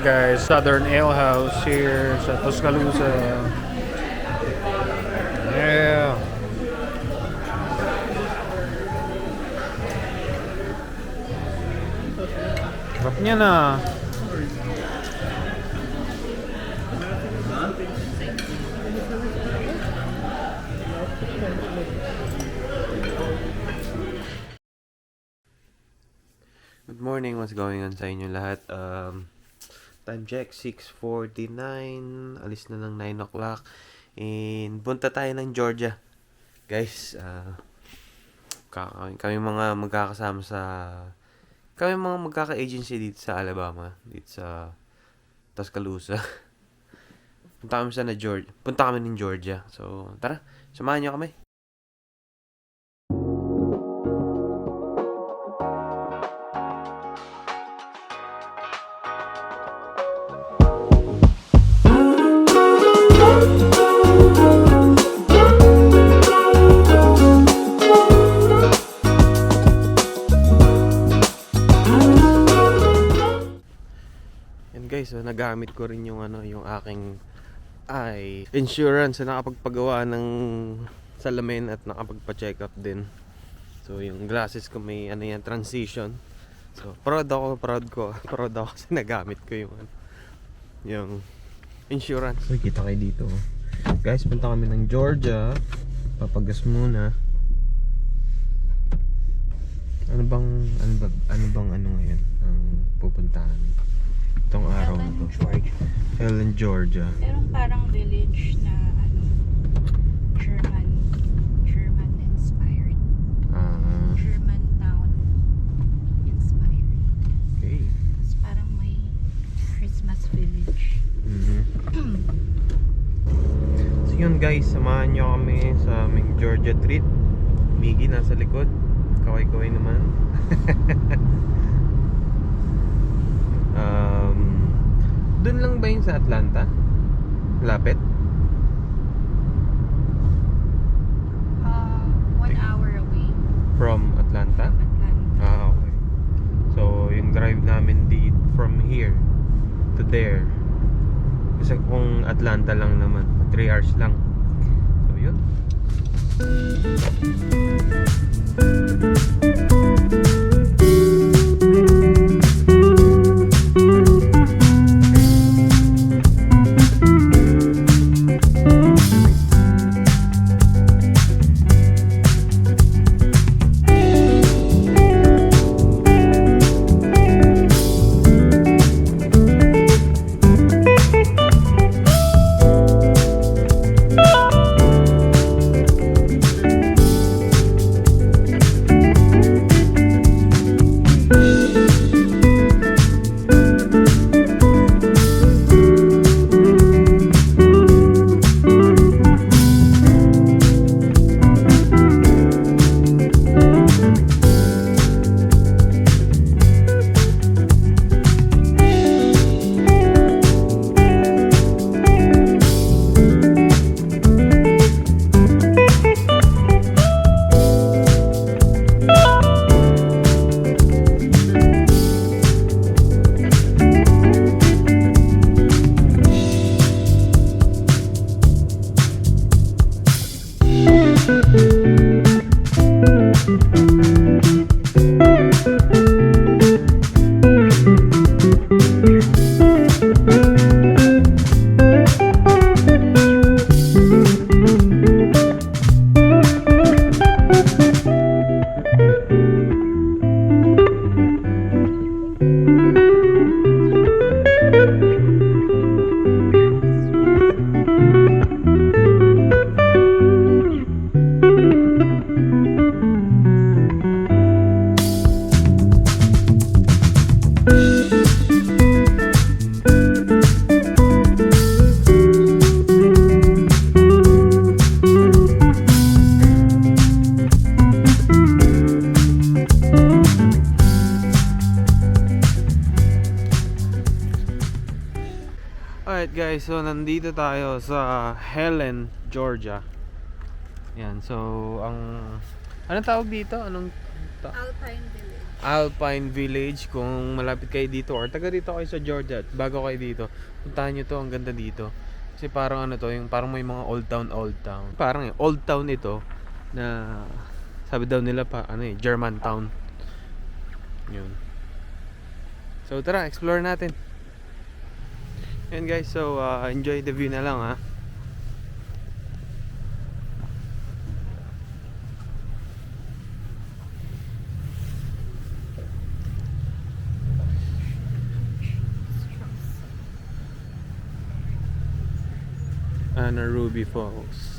Guys, Southern Ale House here sa Tuscaloosa. Yeah. Sarap niya na. Good morning, what's going on sa inyo lahat? Time check, 6:49. Alis na ng 9 o'clock. And punta tayo ng Georgia. Guys, kami mga magkakasama sa... Kami mga magkaka-agency dito sa Alabama. Dito sa Tuscaloosa. Punta kami ng Georgia. So, tara, samahan nyo kami. Guys, so nagamit ko rin yung yung aking insurance na nakapagpagawa ng salamin at nakapagpa-check up din. So yung glasses ko may yan, transition. So proud ako kasi nagamit ko yung insurance. So kita kayo dito. Guys, punta kami ng Georgia. Papagas muna. Ano bang ngayon ang pupuntahan? Itong araw na to. Helen, Georgia. Meron parang village na German inspired. German town inspired. Okay. Tapos parang may Christmas village. So yun guys, samahan nyo kami sa aming Georgia trip. Miggy nasa likod. Kaway-kaway naman. Doon lang ba yun sa Atlanta? Lapit? 1 hour away From Atlanta? from Atlanta. Okay. So, yung drive namin from here to there. Kasi kung Atlanta lang naman, 3 hours lang. So, yun. Alright guys, so nandito tayo sa Helen, Georgia. Yan, so anong tawag dito? Alpine Village. Alpine Village. Kung malapit kayo dito or taga dito kayo sa Georgia at bago kayo dito, puntahan nyo to, ang ganda dito. Kasi parang ano to, yung parang may mga old town. Parang old town ito na sabi daw nila pa ano German town. Yun. So tara, explore natin. Yan guys, so enjoy the view na lang ha. Anna Ruby Falls.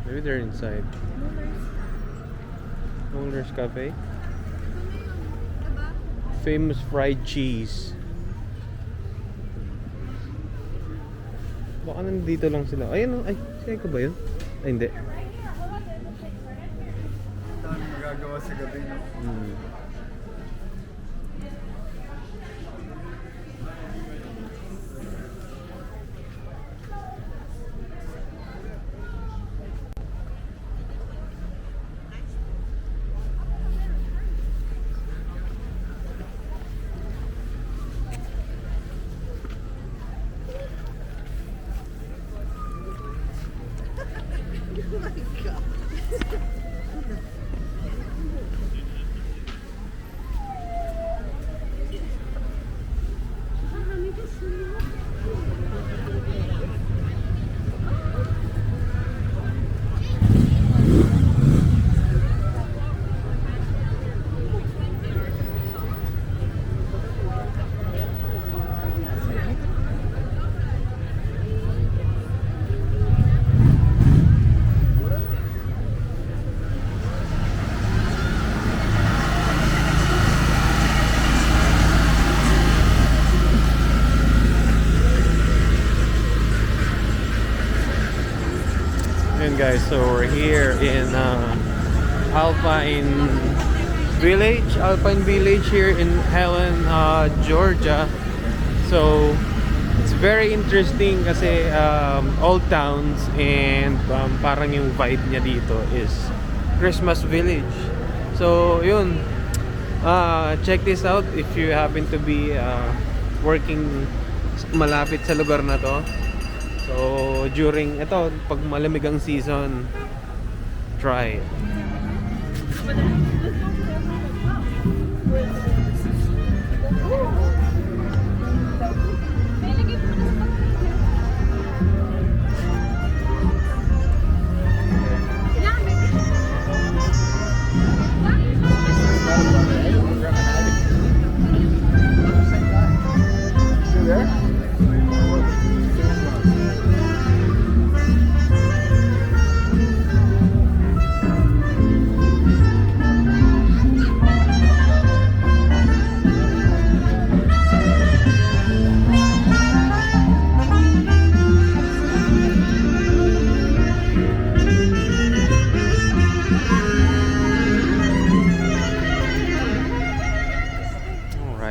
Maybe they're inside. Muller's Cafe. Famous fried cheese. Baka nandito lang sila. Ayun, ay, sino ko ba yun? Ay, hindi. Dami magagawa sa gabi, no? Yun guys, so we're here in Alpine Village here in Helen, Georgia. So it's very interesting kasi old towns and parang yung vibe niya dito is Christmas Village. So yun, check this out if you happen to be working malapit sa lugar na to. So during ito, pag malamig ang season, try it.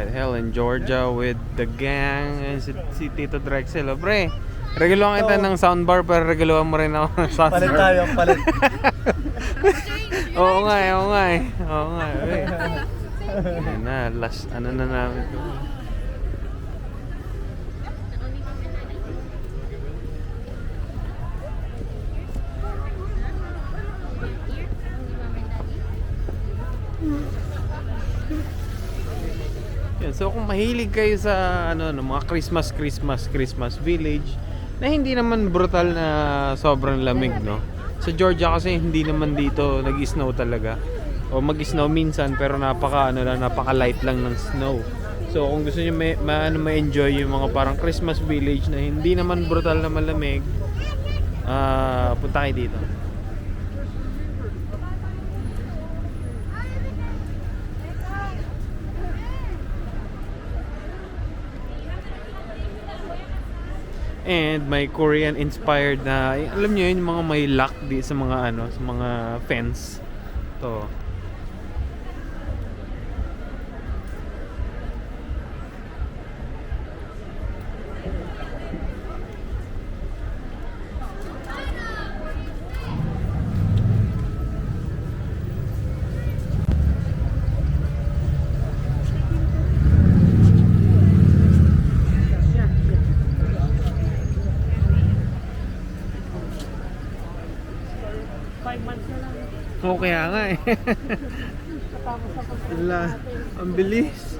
Helen, Georgia with the gang and si Tito Drexel. Oh, pre, regaluhan kita ng soundbar pero regaluhan mo rin ako ng soundbar. Palit tayo, palit. Oo nga eh. Yan na, last ano na namin to. Yan, so kung mahilig kayo sa mga Christmas Village na hindi naman brutal na sobrang lamig, no? Sa Georgia kasi hindi naman dito nag-snow talaga. O mag-snow minsan pero napaka light lang ng snow. So kung gusto niyo ma-enjoy yung mga parang Christmas Village na hindi naman brutal na malamig, punta kayo dito. And may Korean inspired na, alam niyo yun, yung mga may lock di sa mga sa mga fence to. Oo, kaya nga eh. Wala, ang bilis.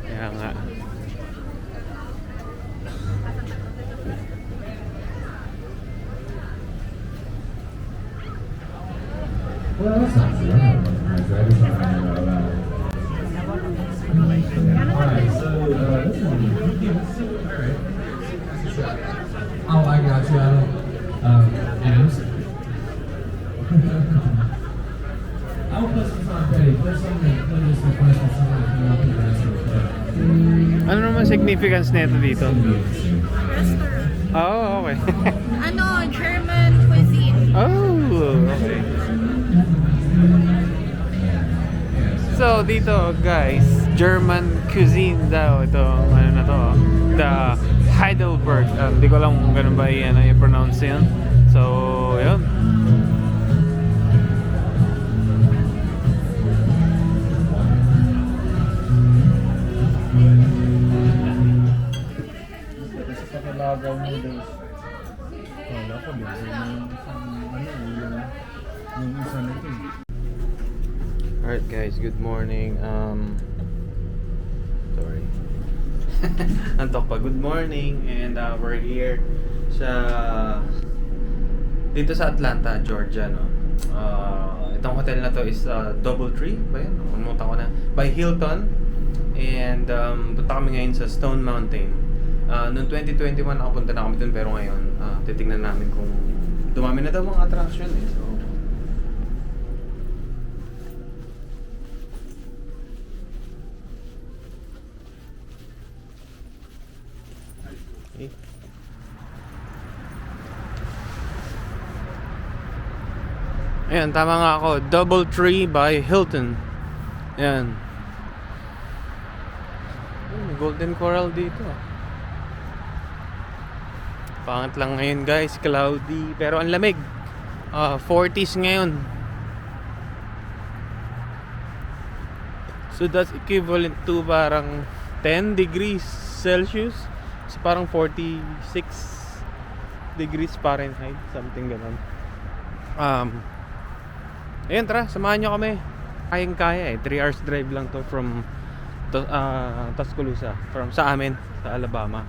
Kaya nga. Well, that sounds good. I just want to know about Alright, so this one. Alright. Oh, I got you. I don't. Abs. I'll put some on pay. Put something. Put this request for someone to come up and ask for a Ano naman significance nito dito? Oh, okay. Ano, German cuisine. Oh, okay. So dito guys, German cuisine daw ito, ano na to, the Heidelberg. Hindi ko alam kung ganun ba i-pronounce yun. So, yun. Kasi pakilagaw mo days. Wala ko din. Yung isa nito eh. Alright guys, good morning. Sorry. Antok pa. Good morning and we're here dito sa Atlanta, Georgia, no. Itong hotel na to is DoubleTree ba yun? Umuta ko na. By Hilton. And punta kami ngayon sa Stone Mountain. Noong 2021 nakapunta na kami dun, pero ngayon titignan namin kung dumami na daw mga attraction eh. So ayan, tama nga ako. DoubleTree by Hilton. Ayan. May golden coral dito. Pangit lang ngayon guys, cloudy. Pero ang lamig. 40s ngayon. So that's equivalent to parang 10 degrees Celsius. So parang 46 degrees Fahrenheit. Something ganun. Ayun, tara, samahan nyo kami. Kayang-kaya eh. 3 hours drive lang to from Tuscaloosa. Sa amin, sa Alabama.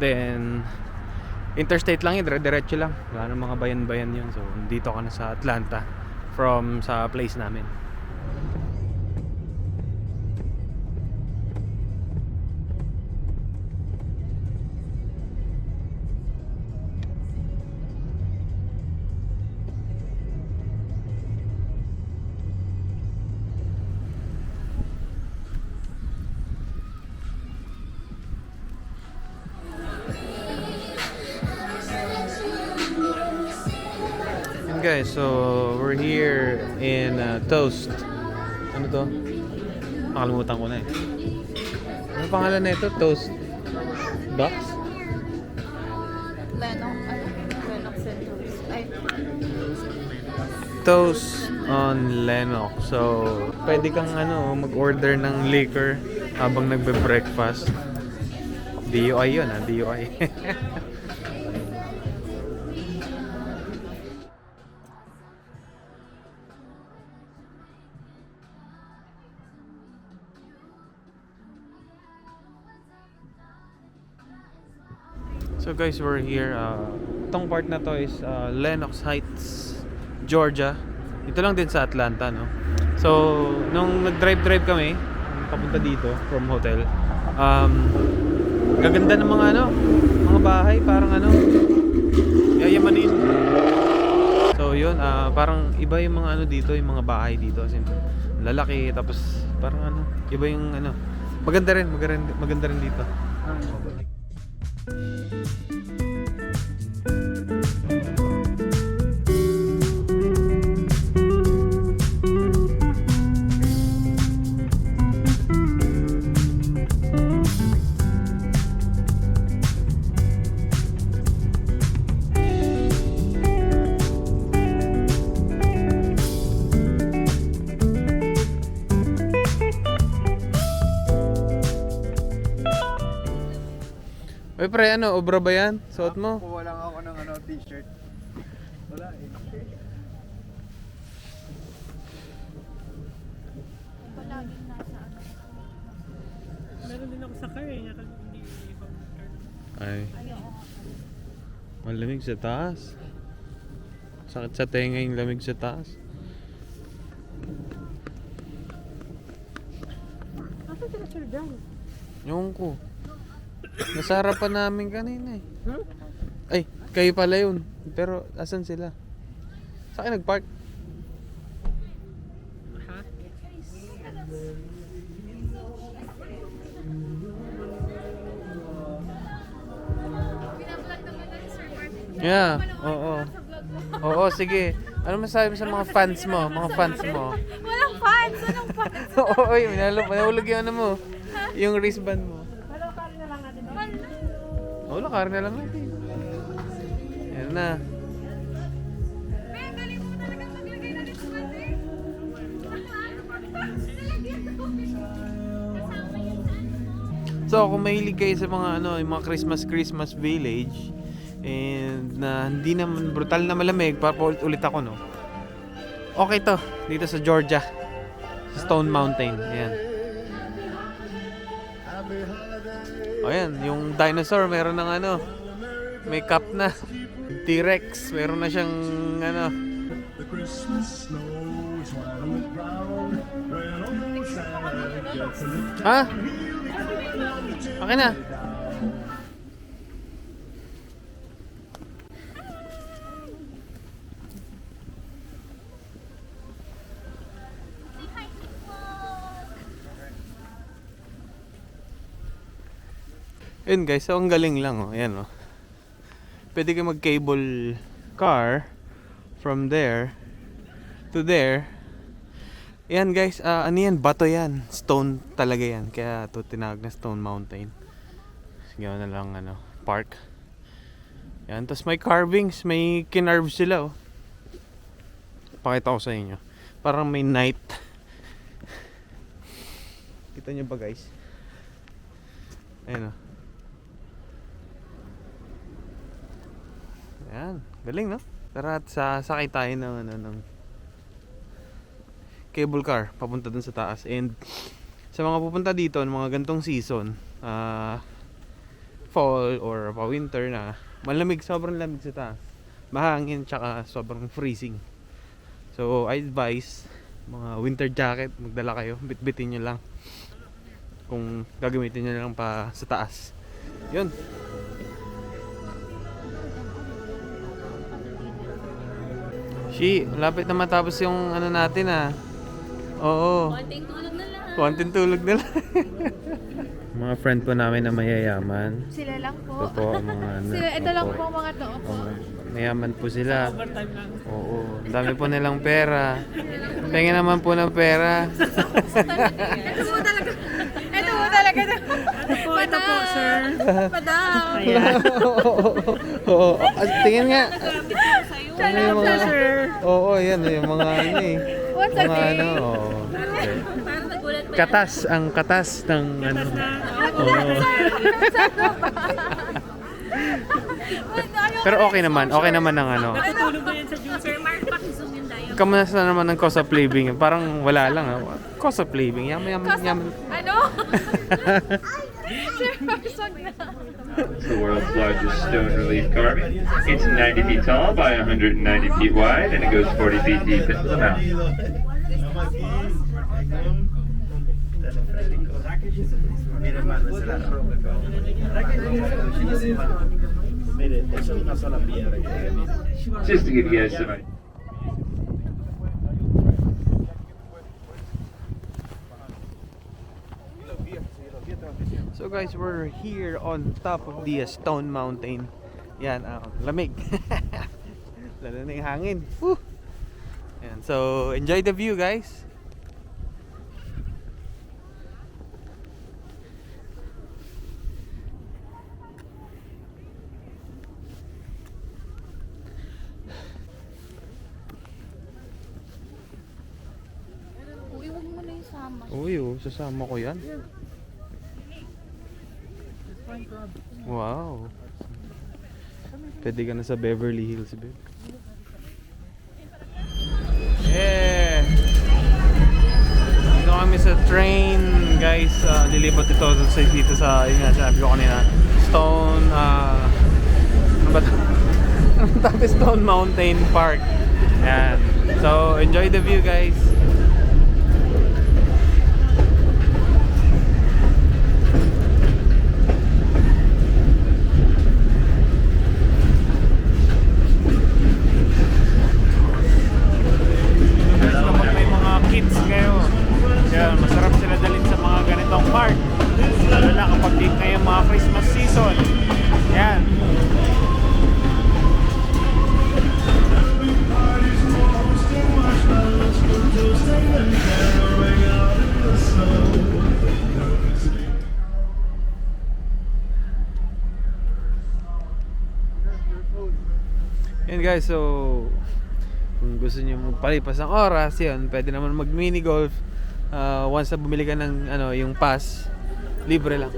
Then, interstate lang yun. Diretso lang. Wala nang mga bayan-bayan yun. So, dito ka na sa Atlanta from sa place namin. Guys, so we're here in Toast. Ano to? Nakalimutan ko na eh. Ano pangalan na ito? Toast Box? Lennox and Toast. Ay, Toast on Lennox. So, pwede kang mag-order ng liquor habang nagbe-breakfast. DUI yun DUI. So guys, we're here. Itong part na to is Lenox Heights, Georgia. Ito lang din sa Atlanta, no? So, nung nag-drive kami papunta dito from hotel, gaganda ng mga bahay, parang yayamanin. So yun, parang iba yung mga dito, yung mga bahay dito, as in, lalaki, tapos parang iba yung maganda rin dito. Uy, pre, ano? Obra ba yan? Suot mo? Kuha lang ako ng t-shirt. Wala eh. Palaging nasa ano. Meron din ako sa car eh. Hindi ibang car. Ay, Ayoko. malamig sa taas. Sakit sa tenga yung lamig sa taas. Asa sila Sir John? Yung ko. Nasa harapan namin kanina eh. Ay, kayo pala yun. Pero, asan sila? Sa akin nag-park. Ha? Yeah, oo. Oo, sige. Ano masabi mo sa mga fans mo? Mga fans mo? Walang fans! Walang fans! Oo, yun. Nahulog yung ano mo. Yung wristband mo. Oo, lakarin na lang natin. Yan na. May galing mo talagang maglagay na rin sa mali. So, kung mahilig kayo sa mga ano, yung mga Christmas village and na hindi naman brutal na malamig, ulit ako, no. Okay to, dito sa Georgia. Sa Stone Mountain. Ayan. Ayan, yung dinosaur meron ng ano, may cup na. T-Rex, meron na siyang ano. The Christmas snow is white on the ground when old Santa gets a lift. Ha? Okay na. Yun guys, so ang galing lang oh. Ayan oh. Pwede kayo mag-cable car from there to there. Yan guys, ano yan? Bato yan. Stone talaga yan. Kaya ito tinawag na Stone Mountain. Sige na lang ano, park. Yan, tapos may carvings, may kinarve sila oh. Pakita ko sa inyo. Parang may knight. Kita nyo ba guys? Ayan oh. Yan, galing no? Tara at sakay tayo ng ano, ng cable car papunta dun sa taas. And sa mga pupunta dito ng mga gantong season, fall or winter na, malamig, sobrang lamig sa taas, mahangin, tsaka sobrang freezing. So I advise mga winter jacket, magdala kayo, bitbitin nyo lang kung gagamitin nyo lang pa sa taas. Yun. Lapit na matapos yung ano natin ah. Oo. Konting tulog na lang. Konting tulog na lang. Mga friend po namin na mayayaman. Sila lang Ito po. po ang mga ano. Sila, ito lang Opo. po ang mga to po. Mayaman po sila. Overtime lang. Oo. Ang dami po nilang pera. Pengen naman po ng pera. Ito po talaga. Ito po talaga. Ito po, sir. Madam. Ayan. Oo. Tingin nga. Sana Yung mga, sir. oo, yan yung mga ano eh. Once Mga a day. ano, oo. Parang nagulat pa. Katas, ang katas ng ano. Oo. Pero okay naman ang ano. Natutulog na yan sa juice. Sir Mark, paki-zoom yung dial. Kamusta naman ng cost of living? Parang wala lang ah. Cost of living. Yaman. Ano? Sir, pasok na. It's the world's largest stone relief carving. It's 90 feet tall by 190 feet wide, and it goes 40 feet deep into the mountain. Just to give you guys some idea. So guys, we're here on top of the Stone Mountain. Yan, lamig. Lalo na yung hangin. Woo! Yan, so enjoy the view guys. Uy, huwag mo na yung sama. Uy, sasama ko yan. Wow. Pwede ka na sa Beverly Hills, babe. Yeah! Dito kami sa train, guys. Lilibot ito dito sa, yun nga, sinabi ko kanina, Stone, ano ba ito? Tapos Stone Mountain Park. Yan. So, enjoy the view, guys. Kapag may mga kids kayo, yan, masarap sila dalhin sa mga ganitong park. Lalo na kapag din kayo mga Christmas season. Yan. Yan guys, so kung gusto niyo magpalipas ng oras, yan, pwede naman mag mini golf. Once na bumili ka ng yung pass, libre lang.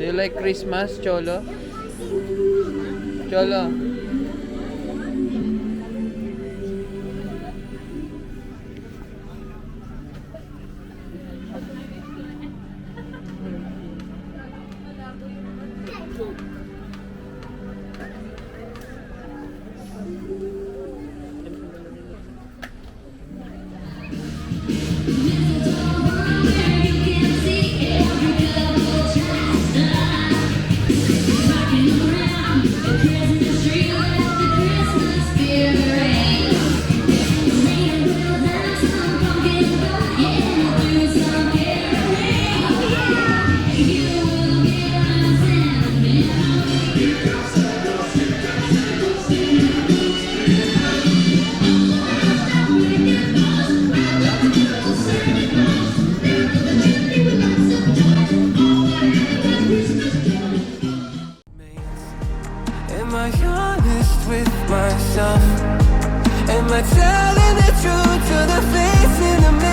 Do you like Christmas, Cholo? Cholo? Am I honest with myself? Am I telling the truth to the face in the mirror?